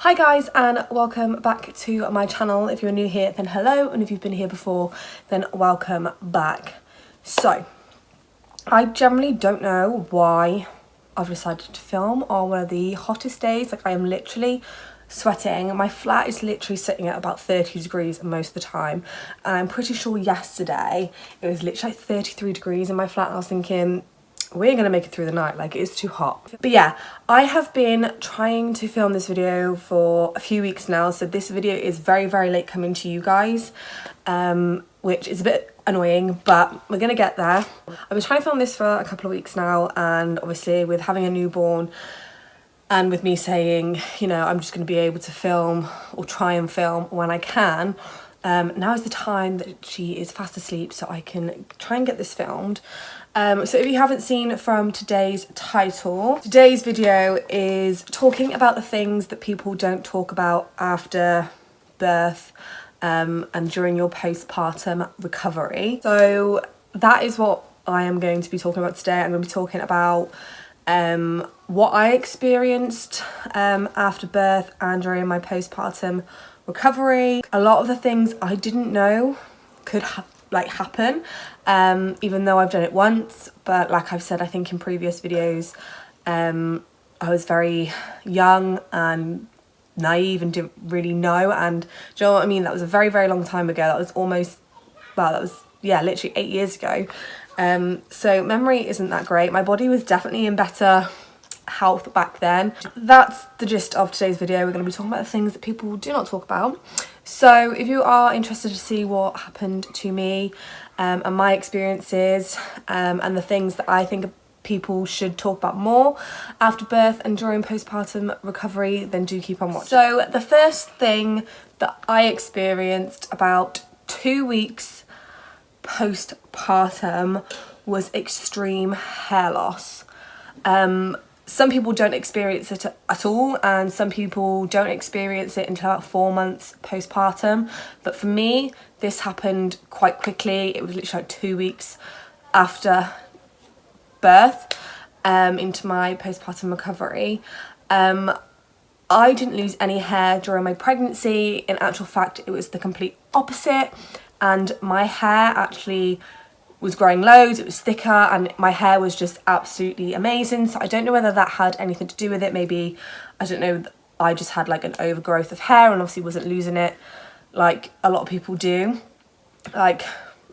Hi guys, and welcome back to my channel. If you're new here, then hello, and if you've been here before, then welcome back. So, I generally don't know why I've decided to film on one of the hottest days. Like, I am literally sweating. My flat is literally sitting at about 30 degrees most of the time, and I'm pretty sure yesterday it was literally like 33 degrees in my flat, and I was thinking, we're gonna make it through the night, like it's too hot. But yeah, I have been trying to film this video for a few weeks now, so this video is very late coming to you guys, which is a bit annoying, but we're gonna get there. I've been trying to film this for a couple of weeks now, and obviously with having a newborn and with me saying, you know, I'm just gonna be able to film or try and film when I can, now is the time that she is fast asleep so I can try and get this filmed. So if you haven't seen from today's title, today's video is talking about the things that people don't talk about after birth and during your postpartum recovery. So that is what I am going to be talking about today. I'm going to be talking about what I experienced after birth and during my postpartum recovery. A lot of the things I didn't know could happen, even though I've done it once, but like I've said I think in previous videos, I was very young and naive and didn't really know, and do you know what I mean, that was a very long time ago. That was almost, well, that was, yeah, literally 8 years ago. So memory isn't that great. My body was definitely in better health back then. That's the gist of today's video. We're going to be talking about the things that people do not talk about. So if you are interested to see what happened to me and my experiences and the things that I think people should talk about more after birth and during postpartum recovery, then do keep on watching. So the first thing that I experienced about 2 weeks postpartum was extreme hair loss. Some people don't experience it at all, and some people don't experience it until about 4 months postpartum. But for me, this happened quite quickly. It was literally like 2 weeks after birth into my postpartum recovery. I didn't lose any hair during my pregnancy. In actual fact, it was the complete opposite, and my hair actually was growing loads, it was thicker, and my hair was just absolutely amazing. So I don't know whether that had anything to do with it. Maybe, I don't know, I just had like an overgrowth of hair and obviously wasn't losing it like a lot of people do, like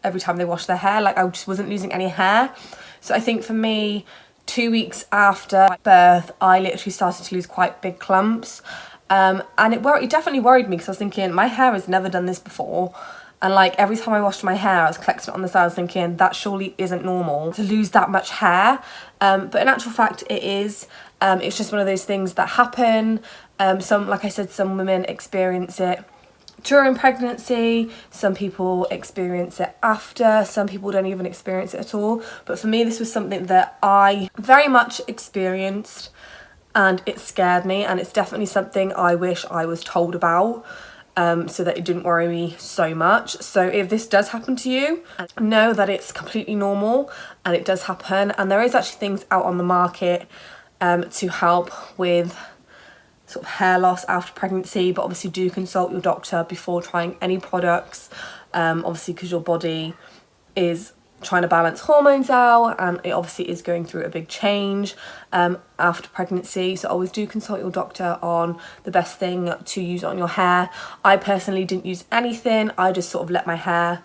every time they wash their hair. Like, I just wasn't losing any hair. So I think for me, 2 weeks after birth, I literally started to lose quite big clumps, and it definitely worried me, because I was thinking, my hair has never done this before. And like every time I washed my hair, I was collecting it on the side, thinking that surely isn't normal to lose that much hair. But in actual fact, it is. It's just one of those things that happen. Like I said, some women experience it during pregnancy. Some people experience it after. Some people don't even experience it at all. But for me, this was something that I very much experienced, and it scared me. And it's definitely something I wish I was told about, so that it didn't worry me so much. So if this does happen to you, know that it's completely normal and it does happen. And there is actually things out on the market to help with sort of hair loss after pregnancy, but obviously do consult your doctor before trying any products, obviously because your body is trying to balance hormones out, and it obviously is going through a big change after pregnancy. So always do consult your doctor on the best thing to use on your hair. I personally didn't use anything. I just sort of let my hair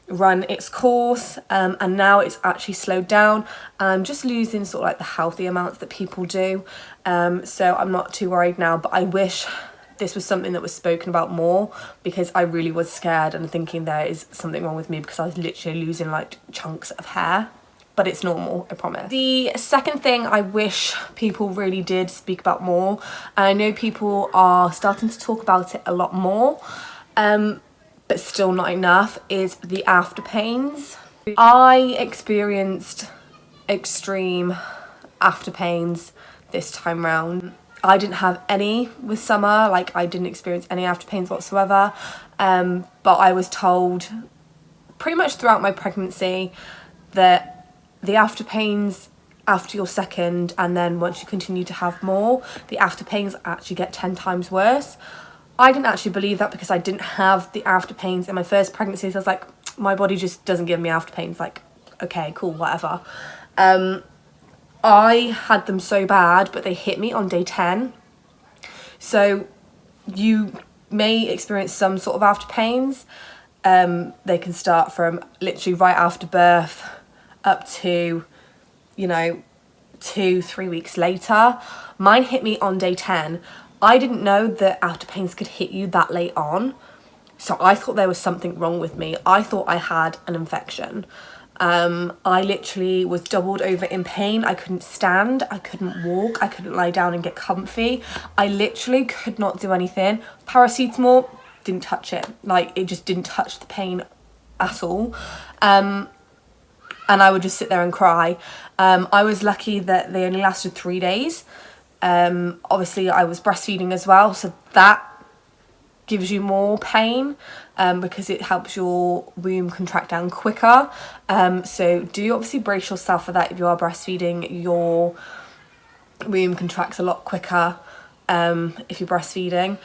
run its course, and now it's actually slowed down, and I'm just losing sort of like the healthy amounts that people do. So I'm not too worried now, but I wish this was something that was spoken about more, because I really was scared and thinking there is something wrong with me, because I was literally losing like chunks of hair. But it's normal, I promise. The second thing I wish people really did speak about more, and I know people are starting to talk about it a lot more, but still not enough, is the after pains. I experienced extreme after pains this time round. I didn't have any with summer, like I didn't experience any after pains whatsoever, but I was told pretty much throughout my pregnancy that the after pains after your second, and then once you continue to have more, the after pains actually get 10 times worse. I didn't actually believe that because I didn't have the after pains in my first pregnancy, so I was like, my body just doesn't give me after pains, like, okay, cool, whatever. I had them so bad, but they hit me on day 10. So you may experience some sort of after pains. They can start from literally right after birth up to, you know, 2-3 weeks later. Mine hit me on day 10. I didn't know that after pains could hit you that late on, so I thought there was something wrong with me. I thought I had an infection. I literally was doubled over in pain. I couldn't stand, I couldn't walk, I couldn't lie down and get comfy. I literally could not do anything. Paracetamol, didn't touch it. Like, it just didn't touch the pain at all. And I would just sit there and cry. I was lucky that they only lasted 3 days. Obviously I was breastfeeding as well, so that gives you more pain because it helps your womb contract down quicker. So do obviously brace yourself for that. If you are breastfeeding, your womb contracts a lot quicker if you're breastfeeding.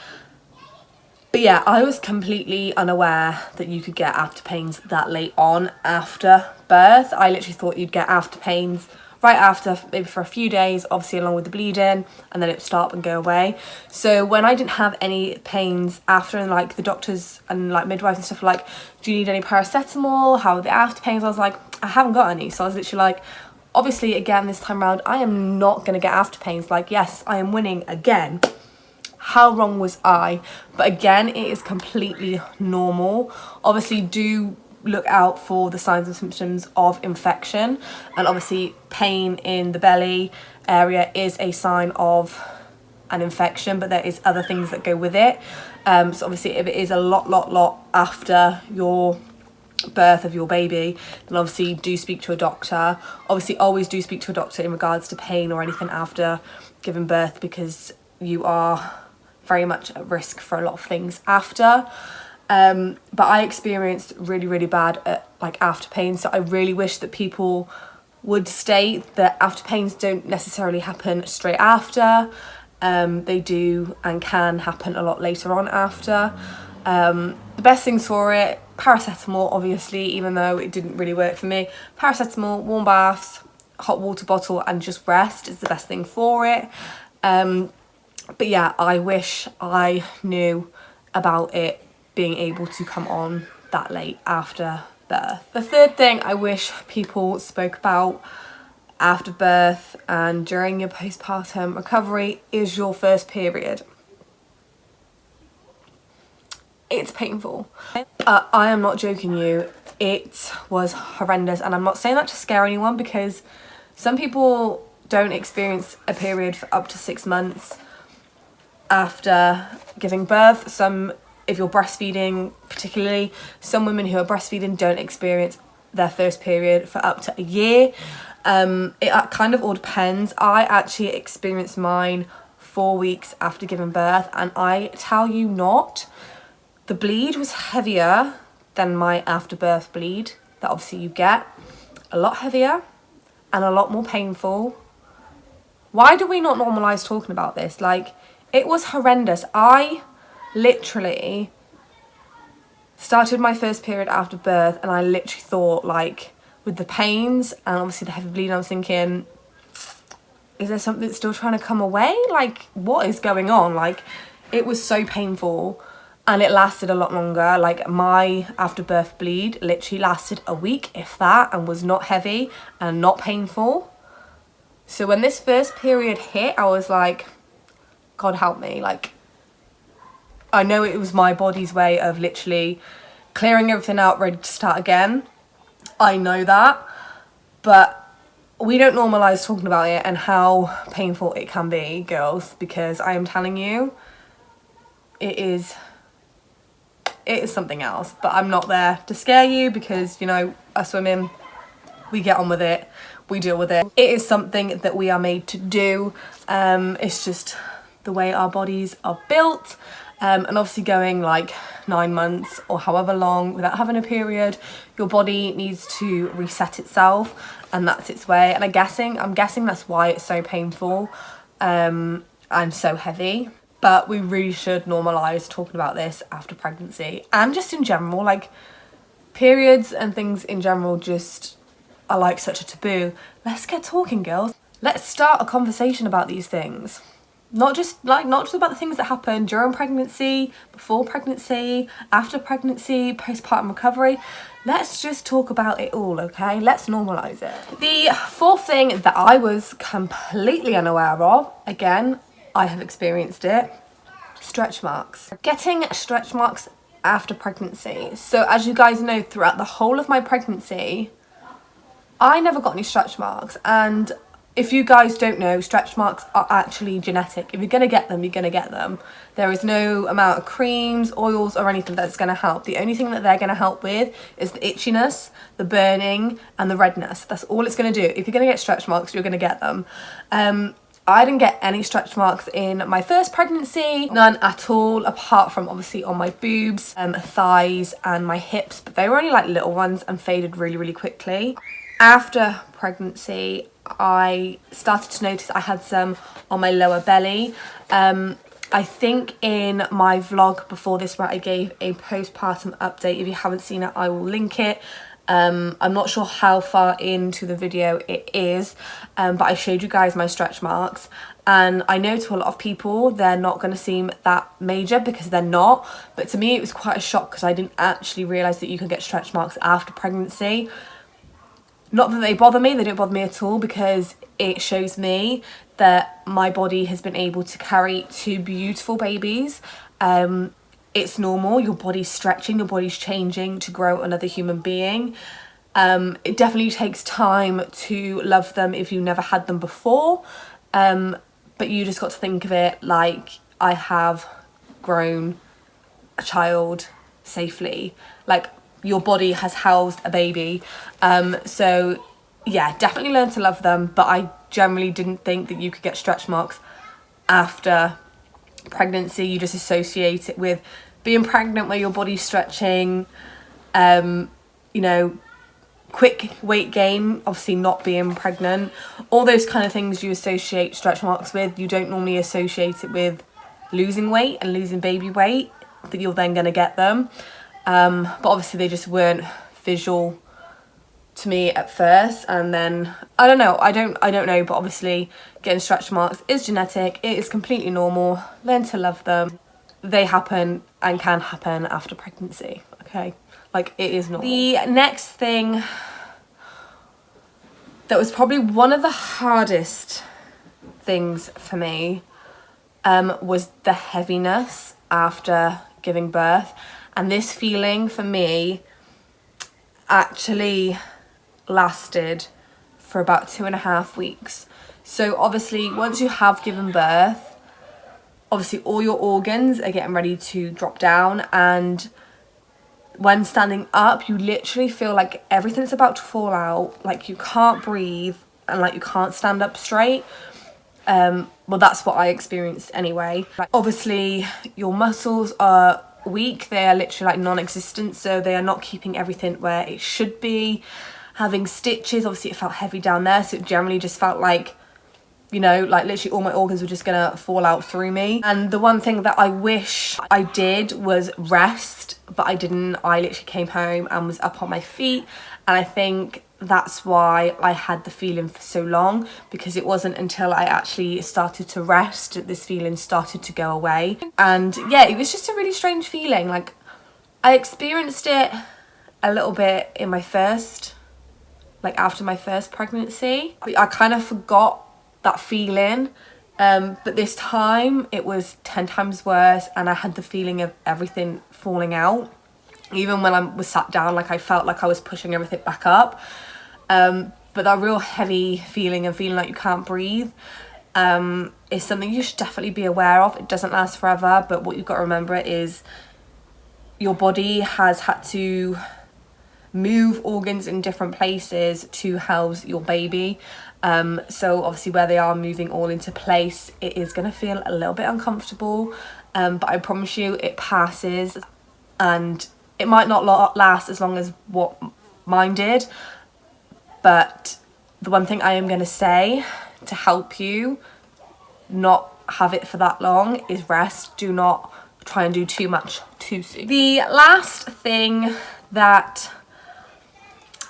But yeah, I was completely unaware that you could get after pains that late on after birth. I literally thought you'd get after pains right after, maybe for a few days, obviously along with the bleeding, and then it would stop and go away. So when I didn't have any pains after, and like the doctors and like midwives and stuff were like, do you need any paracetamol? How are the after pains? I was like, I haven't got any. So I was literally like, obviously again this time around, I am not going to get after pains. Like, yes, I am winning again. How wrong was I? But again, it is completely normal. Obviously do look out for the signs and symptoms of infection, and obviously pain in the belly area is a sign of an infection, but there is other things that go with it. So obviously if it is a lot after your birth of your baby, then obviously do speak to a doctor. Obviously always do speak to a doctor in regards to pain or anything after giving birth, because you are very much at risk for a lot of things after. But I experienced really bad like after pain, so I really wish that people would state that after pains don't necessarily happen straight after. They do and can happen a lot later on after. The best things for it, paracetamol obviously, even though it didn't really work for me. Paracetamol, warm baths, hot water bottle, and just rest is the best thing for it. But yeah, I wish I knew about it being able to come on that late after birth. The third thing I wish people spoke about after birth and during your postpartum recovery is your first period. It's painful. I am not joking you, it was horrendous, and I'm not saying that to scare anyone, because some people don't experience a period for up to 6 months after giving birth. Some, if you're breastfeeding particularly, some women who are breastfeeding don't experience their first period for up to a year. It kind of all depends. I actually experienced mine 4 weeks after giving birth, and I tell you not, the bleed was heavier than my afterbirth bleed that obviously you get. A lot heavier and a lot more painful. Why do we not normalise talking about this? Like, it was horrendous. I literally started my first period after birth, and I literally thought, like, with the pains and obviously the heavy bleeding, I was thinking, is there something that's still trying to come away? Like, what is going on? Like, it was so painful, and it lasted a lot longer. Like, my afterbirth bleed literally lasted a week, if that, and was not heavy and not painful. So when this first period hit, I was like, God help me. Like, I know it was my body's way of literally clearing everything out, ready to start again. I know that, but we don't normalise talking about it and how painful it can be, girls, because I am telling you, it is something else. But I'm not there to scare you, because, you know, us women, we get on with it, we deal with it. It is something that we are made to do. It's just the way our bodies are built. And obviously going like 9 months or however long without having a period, your body needs to reset itself, and that's its way. And I'm guessing that's why it's so painful and so heavy. But we really should normalise talking about this after pregnancy, and just in general, like periods and things in general just are like such a taboo. Let's get talking, girls. Let's start a conversation about these things. Not just about the things that happen during pregnancy, before pregnancy, after pregnancy, postpartum recovery. Let's just talk about it all, okay? Let's normalise it. The fourth thing that I was completely unaware of, again, I have experienced it, stretch marks. Getting stretch marks after pregnancy. So as you guys know, throughout the whole of my pregnancy, I never got any stretch marks. And if you guys don't know, stretch marks are actually genetic. If you're going to get them, you're going to get them. There is no amount of creams, oils or anything that's going to help. The only thing that they're going to help with is the itchiness, the burning and the redness. That's all it's going to do. If you're going to get stretch marks, you're going to get them. I didn't get any stretch marks in my first pregnancy, none at all, apart from obviously on my boobs, thighs and my hips, but they were only like little ones and faded really, really quickly. After pregnancy, I started to notice I had some on my lower belly. I think in my vlog before this where I gave a postpartum update, if you haven't seen it, I will link it. I'm not sure how far into the video it is, but I showed you guys my stretch marks, and I know to a lot of people they're not going to seem that major because they're not, but to me it was quite a shock because I didn't actually realise that you could get stretch marks after pregnancy. Not that they bother me, they don't bother me at all, because it shows me that my body has been able to carry 2 beautiful babies. It's normal, your body's stretching, your body's changing to grow another human being. It definitely takes time to love them if you never had them before, but you just got to think of it like I have grown a child safely. Like, your body has housed a baby. So yeah, definitely learn to love them, but I generally didn't think that you could get stretch marks after pregnancy. You just associate it with being pregnant where your body's stretching, you know, quick weight gain, obviously not being pregnant, all those kind of things you associate stretch marks with. You don't normally associate it with losing weight and losing baby weight, that you're then going to get them. But obviously they just weren't visual to me at first, and then I don't know, but obviously getting stretch marks is genetic. It is completely normal. Learn to love them. They happen and can happen after pregnancy, okay? Like, it is normal. The next thing that was probably one of the hardest things for me was the heaviness after giving birth. And this feeling for me actually lasted for about 2.5 weeks. So obviously once you have given birth, obviously all your organs are getting ready to drop down, and when standing up you literally feel like everything's about to fall out, like you can't breathe and like you can't stand up straight. Well, that's what I experienced anyway. Like, obviously your muscles are weak, they are literally like non-existent, so they are not keeping everything where it should be. Having stitches, obviously it felt heavy down there, so it generally just felt like, you know, like literally all my organs were just gonna fall out through me. And the one thing that I wish I did was rest, but I didn't. I literally came home and was up on my feet, and I think that's why I had the feeling for so long, because it wasn't until I actually started to rest that this feeling started to go away. And yeah, it was just a really strange feeling. Like, I experienced it a little bit in my first, like after my first pregnancy. I kind of forgot that feeling, but this time it was 10 times worse, and I had the feeling of everything falling out. Even when I was sat down, like I felt like I was pushing everything back up. But that real heavy feeling and feeling like you can't breathe is something you should definitely be aware of. It doesn't last forever, but what you've got to remember is your body has had to move organs in different places to house your baby. So obviously where they are moving all into place, it is going to feel a little bit uncomfortable. but I promise you it passes, and it might not last as long as what mine did, but the one thing I am going to say to help you not have it for that long is rest. Do not try and do too much too soon. The last thing that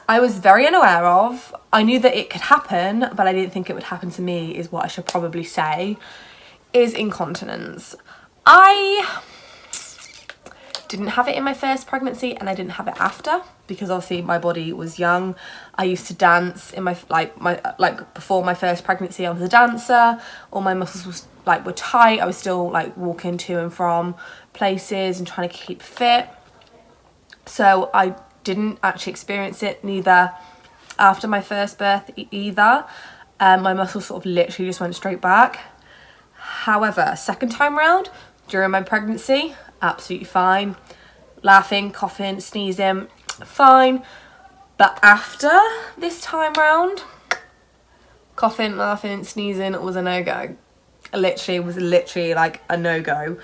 I was very unaware of, I knew that it could happen, but I didn't think it would happen to me, is what I should probably say, is incontinence. I didn't have it in my first pregnancy, and I didn't have it after, because obviously my body was young. I used to dance in my before my first pregnancy. I was a dancer. All my muscles were tight. I was still like walking to and from places and trying to keep fit. So I didn't actually experience it, neither after my first birth either. My muscles sort of literally just went straight back. However, second time round during my pregnancy, absolutely fine. Laughing, coughing, sneezing, fine. But after this time round, coughing, laughing, sneezing was a no-go. It was literally like a no-go.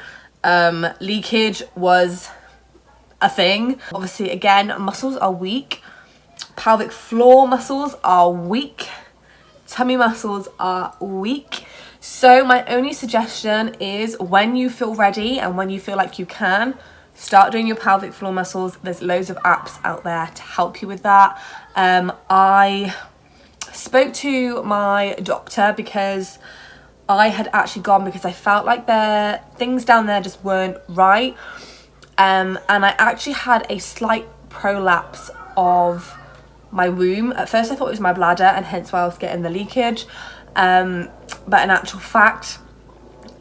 Leakage was a thing. Obviously, again, muscles are weak. Pelvic floor muscles are weak. Tummy muscles are weak. So my only suggestion is, when you feel ready and when you feel like you can, start doing your pelvic floor muscles. There's loads of apps out there to help you with that. I spoke to my doctor because I had actually gone because I felt like things down there just weren't right. And I actually had a slight prolapse of my womb. At first I thought it was my bladder, and hence why I was getting the leakage. But in actual fact,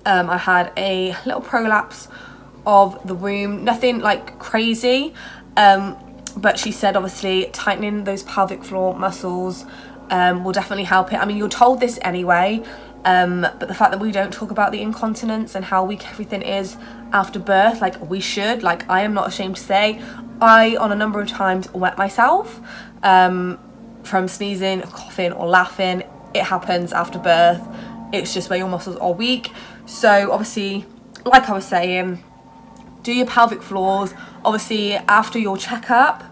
I had a little prolapse of the womb, nothing like crazy, but she said obviously tightening those pelvic floor muscles will definitely help it. I mean, you're told this anyway, but the fact that we don't talk about the incontinence and how weak everything is after birth, like we should, like I am not ashamed to say, I on a number of times wet myself from sneezing, coughing or laughing. It happens after birth. It's just where your muscles are weak. So obviously, like I was saying, do your pelvic floors. Obviously, after your checkup,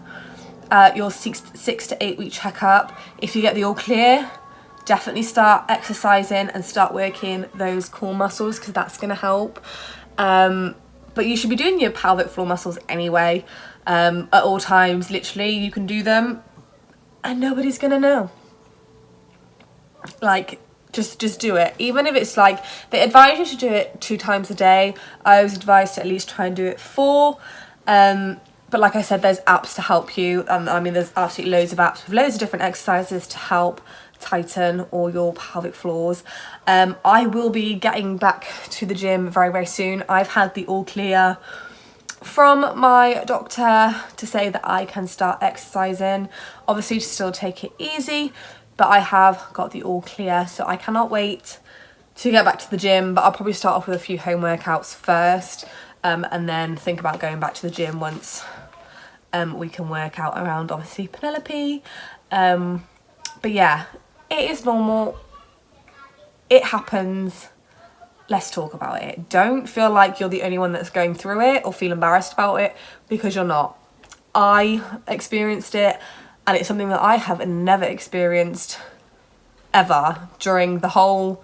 your 6 to 8 week checkup, if you get the all clear, definitely start exercising and start working those core muscles, because that's going to help. But you should be doing your pelvic floor muscles anyway, at all times. Literally, you can do them and nobody's going to know. Like, just do it. Even if it's like, they advise you to do it 2 times a day. I was advised to at least try and do it 4. But like I said, there's apps to help you. I mean, there's absolutely loads of apps with loads of different exercises to help tighten all your pelvic floors. I will be getting back to the gym very, very soon. I've had the all clear from my doctor to say that I can start exercising. Obviously, to still take it easy, but I have got the all clear, so I cannot wait to get back to the gym. But I'll probably start off with a few home workouts first, and then think about going back to the gym once we can work out around, obviously, Penelope. But yeah, it is normal. It happens. Let's talk about it. Don't feel like you're the only one that's going through it or feel embarrassed about it, because you're not. I experienced it, and it's something that I have never experienced ever during the whole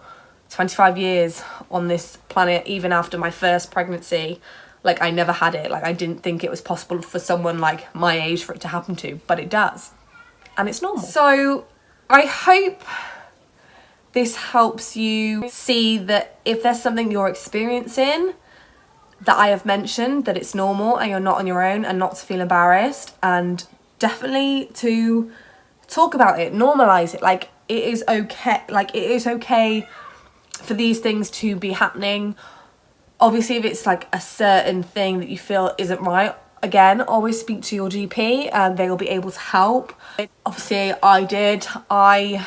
25 years on this planet. Even after my first pregnancy, like, I never had it. Like, I didn't think it was possible for someone like my age for it to happen to, but it does. And it's normal. So I hope this helps you see that if there's something you're experiencing that I have mentioned, that it's normal and you're not on your own, and not to feel embarrassed, and definitely to talk about it, normalize it. Like, it is okay. Like, it is okay for these things to be happening. Obviously, if it's like a certain thing that you feel isn't right, again, always speak to your GP and they will be able to help. Obviously, I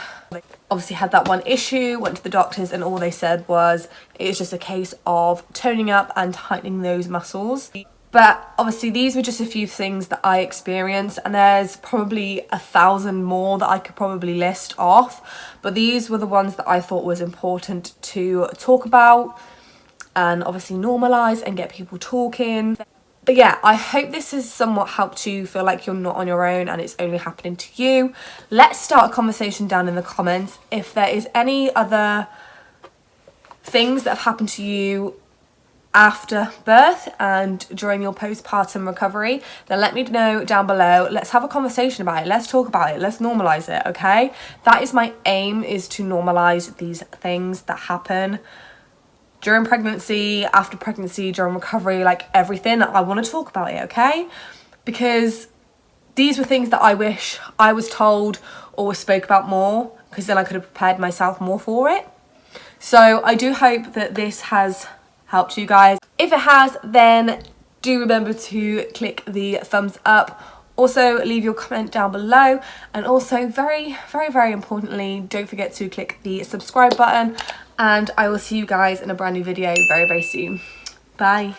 obviously had that one issue, went to the doctors, and all they said was it's just a case of toning up and tightening those muscles. But obviously these were just a few things that I experienced, and there's probably 1,000 more that I could probably list off, but these were the ones that I thought was important to talk about. and obviously normalise and get people talking. But yeah, I hope this has somewhat helped you feel like you're not on your own and it's only happening to you. Let's start a conversation down in the comments. If there is any other things that have happened to you after birth and during your postpartum recovery, then let me know down below. Let's have a conversation about it. Let's talk about it. Let's normalise it, okay? That is my aim, is to normalise these things that happen during pregnancy, after pregnancy, during recovery, like everything. I want to talk about it, okay? Because these were things that I wish I was told or was spoke about more, because then I could have prepared myself more for it. So I do hope that this has helped you guys. If it has, then do remember to click the thumbs up. Also leave your comment down below, and also very importantly, don't forget to click the subscribe button, and I will see you guys in a brand new video very soon. Bye.